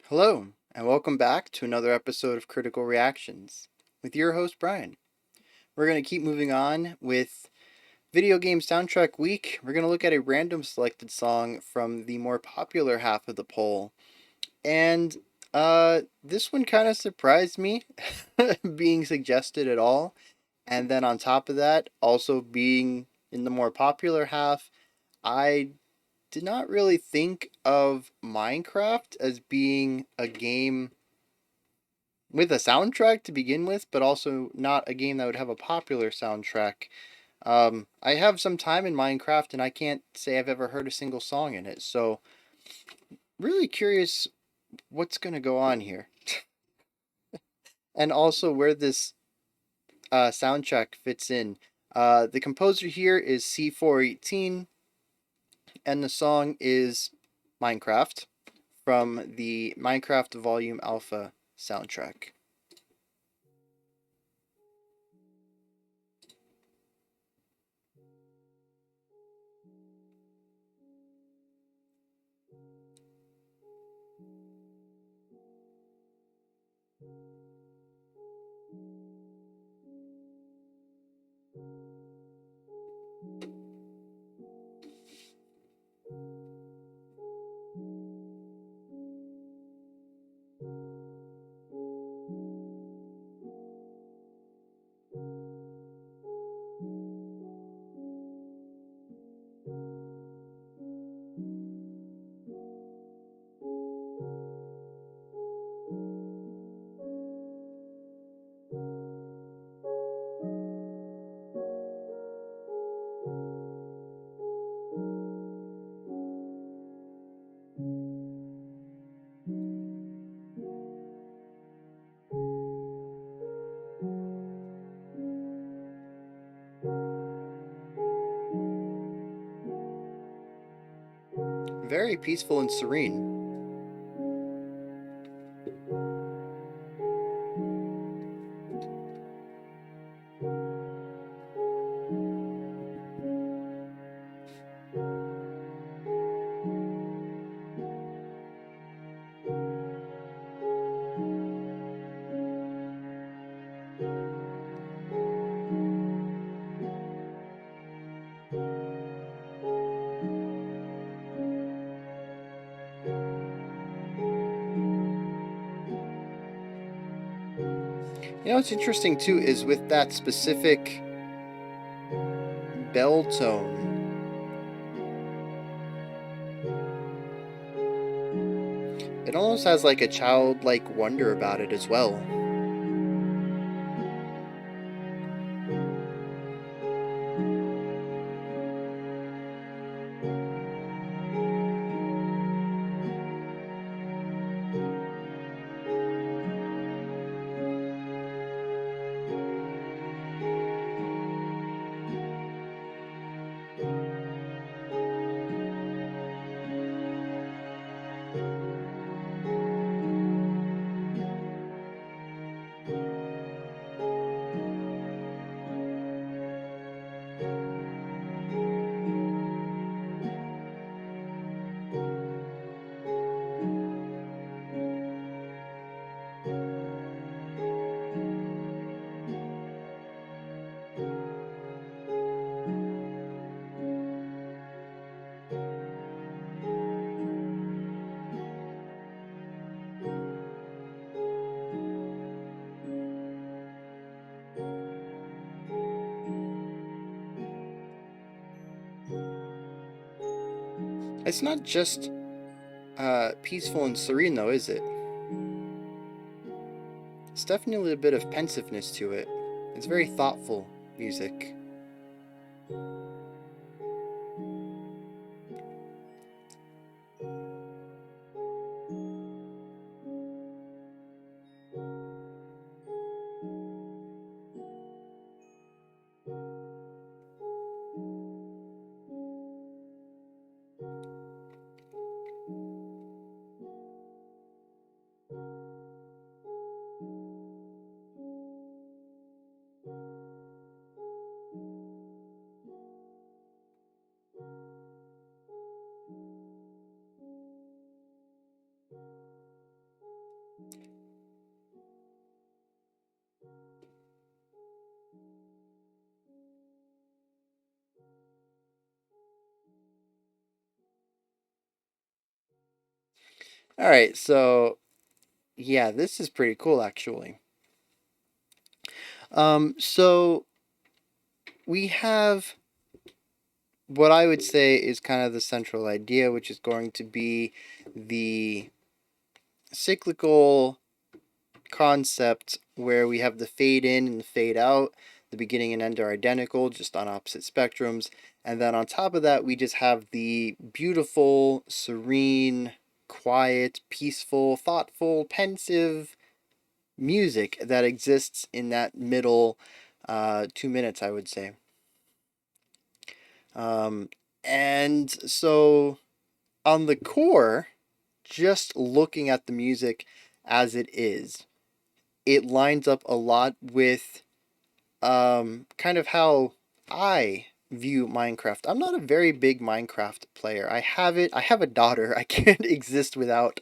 Hello, and welcome back to another episode of Critical Reactions with your host, Bryan. We're going to keep moving on with Video Game Soundtrack Week. We're going to look at a random selected song from the more popular half of the poll. And this one kind of surprised me being suggested at all. And then on top of that, also being in the more popular half, I did not really think of Minecraft as being a game with a soundtrack to begin with, but also not a game that would have a popular soundtrack. I have some time in Minecraft, and I can't say I've ever heard a single song in it. So, really curious what's going to go on here, and also where this soundtrack fits in. The composer here is C418, and the song is Minecraft from the Minecraft Volume Alpha soundtrack. Very peaceful and serene. You know what's interesting too is with that specific bell tone, it almost has like a childlike wonder about it as well. It's not just peaceful and serene though, is it? It's definitely a bit of pensiveness to it. It's very thoughtful music. All right, so yeah, this is pretty cool actually. So we have what I would say is kind of the central idea, which is going to be the cyclical concept where we have the fade in and the fade out. The beginning and end are identical, just on opposite spectrums. And then on top of that, we just have the beautiful, serene, quiet, peaceful, thoughtful, pensive music that exists in that middle 2 minutes, I would say. Um, and so on the core, just looking at the music as it is, it lines up a lot with kind of how I view Minecraft. I'm not a very big Minecraft player. I have it. I have a daughter. I can't exist without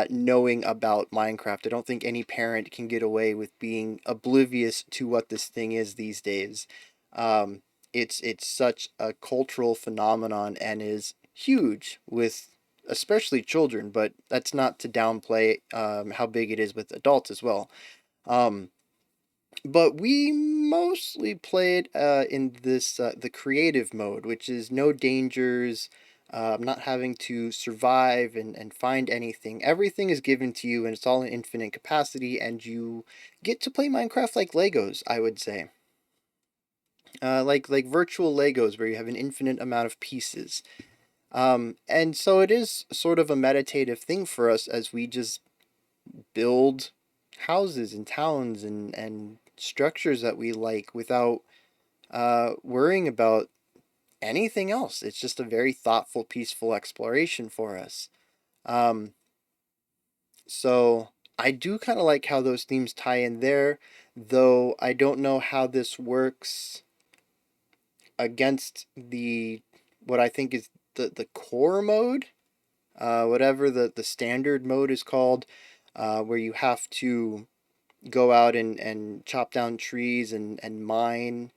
knowing about Minecraft. I don't think any parent can get away with being oblivious to what this thing is these days. Um, it's such a cultural phenomenon and is huge with especially children, but that's not to downplay how big it is with adults as well. Um, but we mostly played in this the creative mode, which is no dangers, not having to survive and find anything. Everything is given to you, and it's all in infinite capacity, and you get to play Minecraft like Legos, I would say. Like virtual Legos, where you have an infinite amount of pieces. And so it is sort of a meditative thing for us as we just build houses and towns and structures that we like without worrying about anything else. It's just a very thoughtful, peaceful exploration for us. Um, so I do kind of like how those themes tie in there, though I don't know how this works against the what I think is the core mode, whatever the standard mode is called, where you have to go out and chop down trees and mine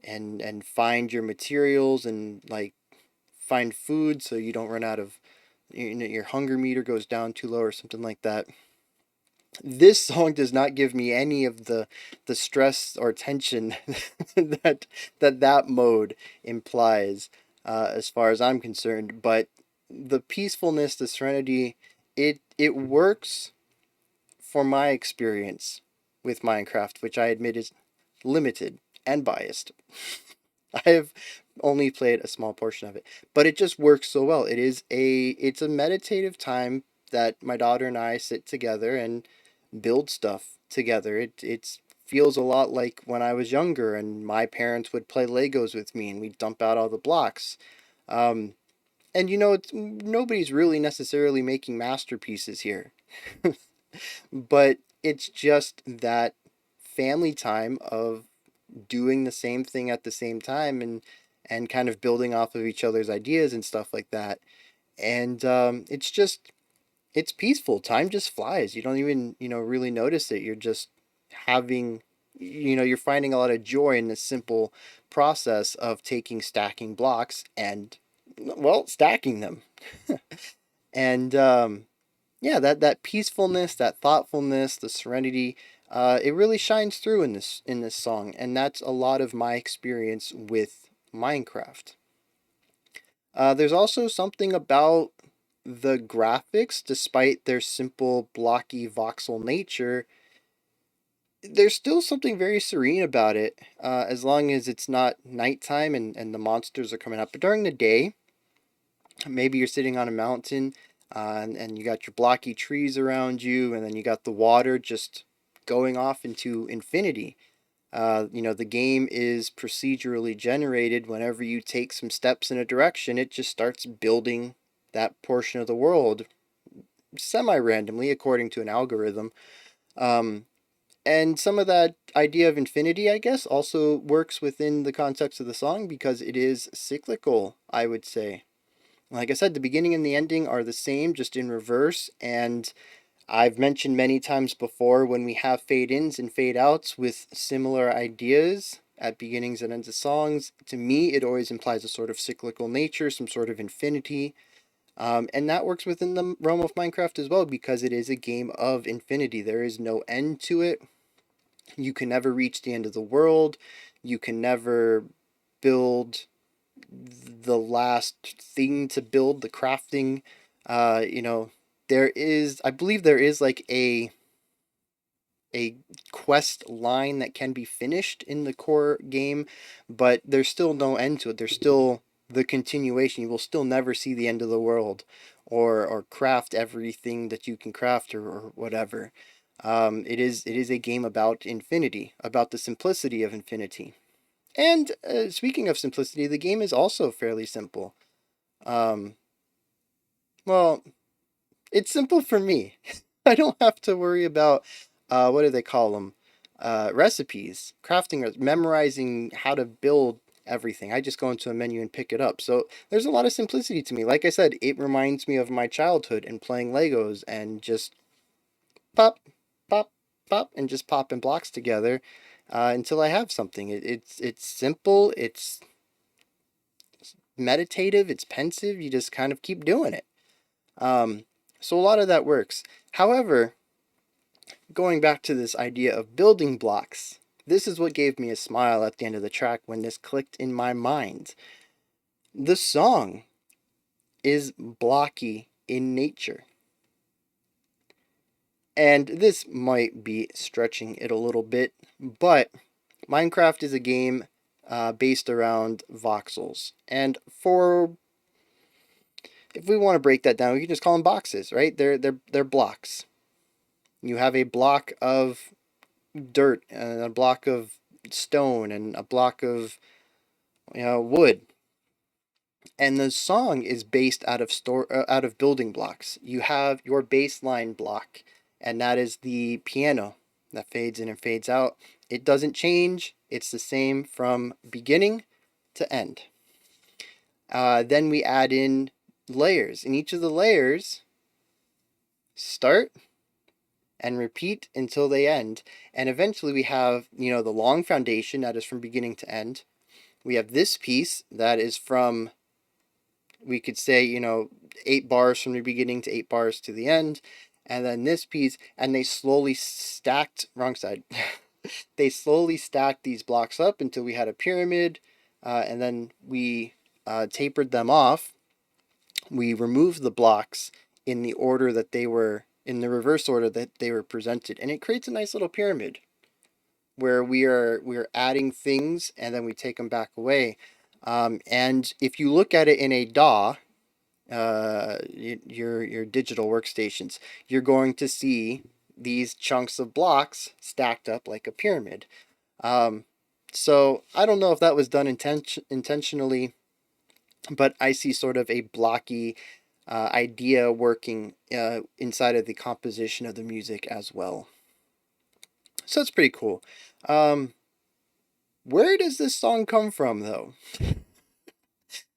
and find your materials and like find food so you don't run out of your hunger meter goes down too low or something like that. This song does not give me any of the stress or tension that that mode implies, as far as I'm concerned. But the peacefulness, the serenity, it works for my experience with Minecraft, which I admit is limited and biased. I have only played a small portion of it, but it just works so well. It's a meditative time that my daughter and I sit together and build stuff together. It feels a lot like when I was younger and my parents would play Legos with me and we'd dump out all the blocks. Um, and it's nobody's really necessarily making masterpieces here. But it's just that family time of doing the same thing at the same time and kind of building off of each other's ideas and stuff like that. And it's peaceful. Time just flies. You don't even really notice it. You're just having you're finding a lot of joy in this simple process of taking stacking blocks and well stacking them. And yeah, that peacefulness, that thoughtfulness, the serenity, it really shines through in this song, and that's a lot of my experience with Minecraft. There's also something about the graphics, despite their simple, blocky, voxel nature. There's still something very serene about it, as long as it's not nighttime and the monsters are coming up. But during the day, maybe you're sitting on a mountain and you got your blocky trees around you, and then you got the water just going off into infinity. The game is procedurally generated. Whenever you take some steps in a direction, it just starts building that portion of the world semi randomly according to an algorithm. Um, and some of that idea of infinity, I guess, also works within the context of the song because it is cyclical, I would say. Like I said, the beginning and the ending are the same, just in reverse. And I've mentioned many times before when we have fade ins and fade outs with similar ideas at beginnings and ends of songs, to me, it always implies a sort of cyclical nature, some sort of infinity. And that works within the realm of Minecraft as well because it is a game of infinity. There is no end to it. You can never reach the end of the world. You can never build the last thing to build, the crafting. You know, I believe there is like a quest line that can be finished in the core game, but there's still no end to it. There's still the continuation. You will still never see the end of the world or craft everything that you can craft or whatever. It is a game about infinity, about the simplicity of infinity. And speaking of simplicity, the game is also fairly simple. Um, well, it's simple for me. I don't have to worry about what do they call them? Recipes, crafting, memorizing how to build everything. I just go into a menu and pick it up. So there's a lot of simplicity to me. Like I said, it reminds me of my childhood and playing Legos and just pop, pop, pop, and just popping blocks together until I have something. It's simple. It's meditative. It's pensive. You just kind of keep doing it. Um, so a lot of that works. However, going back to this idea of building blocks, this is what gave me a smile at the end of the track when this clicked in my mind. The song is blocky in nature. And this might be stretching it a little bit, but Minecraft is a game based around voxels. And if we want to break that down, we can just call them boxes, right? They're blocks. You have a block of dirt and a block of stone and a block of wood. And the song is based out of building blocks. You have your baseline block, and that is the piano that fades in and fades out. It doesn't change. It's the same from beginning to end. Then we add in layers, and each of the layers start and repeat until they end. And eventually we have, the long foundation that is from beginning to end. We have this piece that is from, we could say, 8 bars from the beginning to 8 bars to the end. And then this piece, and they slowly stacked, wrong side. They slowly stacked these blocks up until we had a pyramid. And then we tapered them off. We removed the blocks in the order that they were, in the reverse order that they were presented. And it creates a nice little pyramid where we are adding things and then we take them back away. And if you look at it in a DAW, your digital workstations, you're going to see these chunks of blocks stacked up like a pyramid. Um, so I don't know if that was done intentionally, but I see sort of a blocky idea working inside of the composition of the music as well. So it's pretty cool. Um, where does this song come from, though?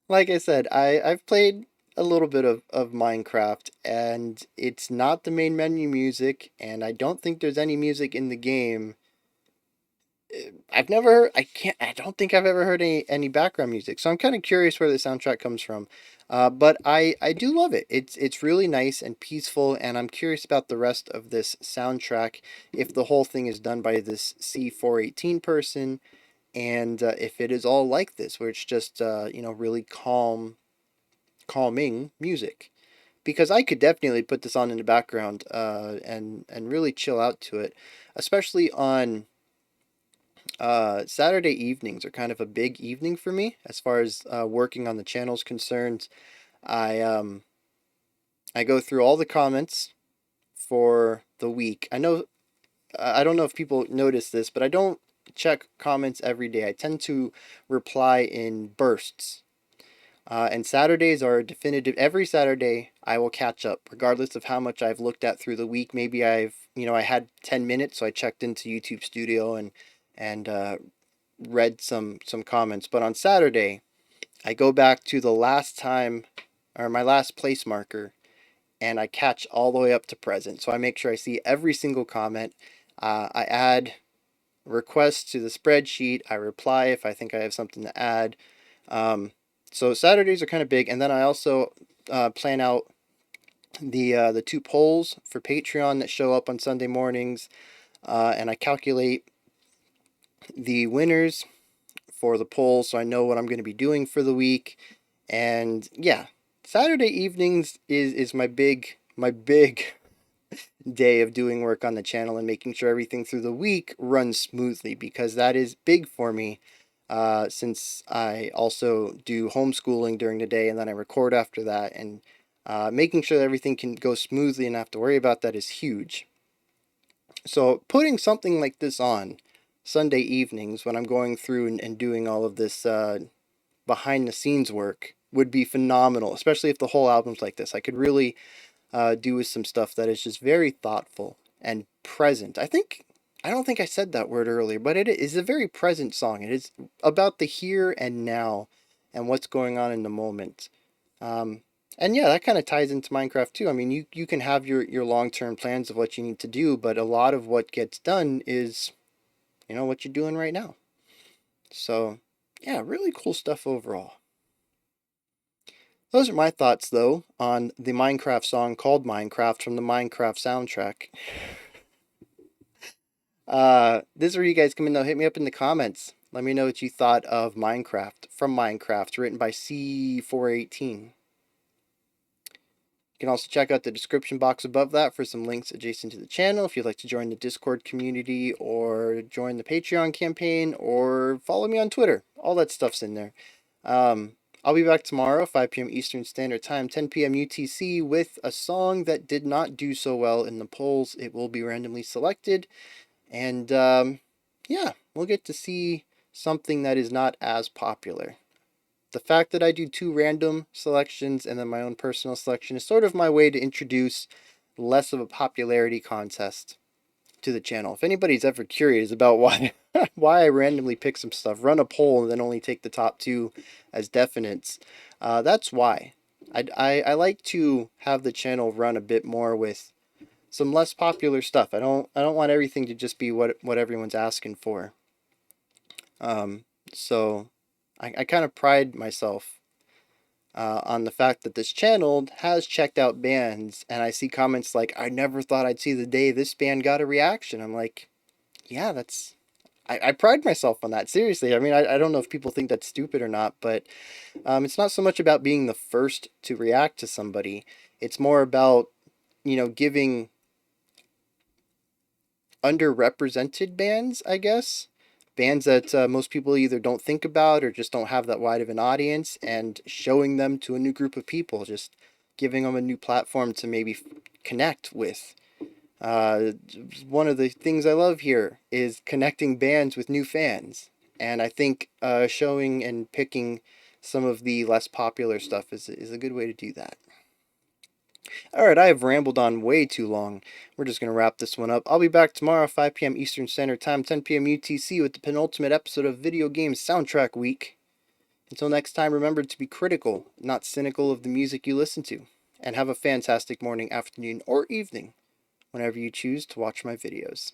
Like I said, I've played a little bit of Minecraft, and it's not the main menu music, and I don't think there's any music in the game. I've never heard, I don't think I've ever heard any background music, so I'm kind of curious where the soundtrack comes from. But I do love it. It's really nice and peaceful, and I'm curious about the rest of this soundtrack. If the whole thing is done by this C418 person, and if it is all like this, where it's just really calming music, because I could definitely put this on in the background and really chill out to it, especially on Saturday evenings are kind of a big evening for me as far as working on the channel is concerned. I go through all the comments for the week. I don't know if people notice this, but I don't check comments every day. I tend to reply in bursts. And Saturdays are definitive. Every Saturday, I will catch up, regardless of how much I've looked at through the week. Maybe I had 10 minutes, so I checked into YouTube Studio and read some comments. But on Saturday, I go back to the last time, or my last place marker, and I catch all the way up to present. So I make sure I see every single comment. I add requests to the spreadsheet. I reply if I think I have something to add. Um, so Saturdays are kind of big, and then I also plan out the 2 polls for Patreon that show up on Sunday mornings, and I calculate the winners for the polls so I know what I'm going to be doing for the week. And yeah, Saturday evenings is my big day of doing work on the channel and making sure everything through the week runs smoothly, because that is big for me, since I also do homeschooling during the day and then I record after that, and making sure that everything can go smoothly and not have to worry about that is huge. So putting something like this on Sunday evenings when I'm going through and doing all of this behind the scenes work would be phenomenal, especially if the whole album's like this. I could really do with some stuff that is just very thoughtful and present. I don't think I said that word earlier, but it is a very present song. It is about the here and now and what's going on in the moment. And yeah, that kind of ties into Minecraft too. I mean, you can have your long-term plans of what you need to do, but a lot of what gets done is, what you're doing right now. So, yeah, really cool stuff overall. Those are my thoughts, though, on the Minecraft song called Minecraft from the Minecraft soundtrack. This is where you guys come in, though. Hit me up in the comments. Let me know what you thought of Minecraft from Minecraft, written by C418. You can also check out the description box above that for some links adjacent to the channel if you'd like to join the Discord community or join the Patreon campaign or follow me on Twitter. All that stuff's in there. I'll be back tomorrow, 5 p.m. Eastern Standard Time, 10 p.m. UTC, with a song that did not do so well in the polls. It will be randomly selected, and yeah, we'll get to see something that is not as popular. The fact that I do 2 random selections and then my own personal selection is sort of my way to introduce less of a popularity contest to the channel. If anybody's ever curious about why why I randomly pick some stuff, run a poll and then only take the top 2 as definites, that's why. I like to have the channel run a bit more with some less popular stuff. I don't want everything to just be what everyone's asking for. So I kind of pride myself on the fact that this channel has checked out bands, and I see comments like, I never thought I'd see the day this band got a reaction. I'm like, yeah, I pride myself on that. Seriously. I mean, I don't know if people think that's stupid or not, but it's not so much about being the first to react to somebody. It's more about, giving underrepresented bands, I guess. Bands that most people either don't think about or just don't have that wide of an audience, and showing them to a new group of people, just giving them a new platform to maybe connect with. One of the things I love here is connecting bands with new fans, and I think showing and picking some of the less popular stuff is a good way to do that. Alright, I have rambled on way too long. We're just going to wrap this one up. I'll be back tomorrow, 5 p.m. Eastern Standard Time, 10 p.m. UTC, with the penultimate episode of Video Games Soundtrack Week. Until next time, remember to be critical, not cynical of the music you listen to. And have a fantastic morning, afternoon, or evening, whenever you choose to watch my videos.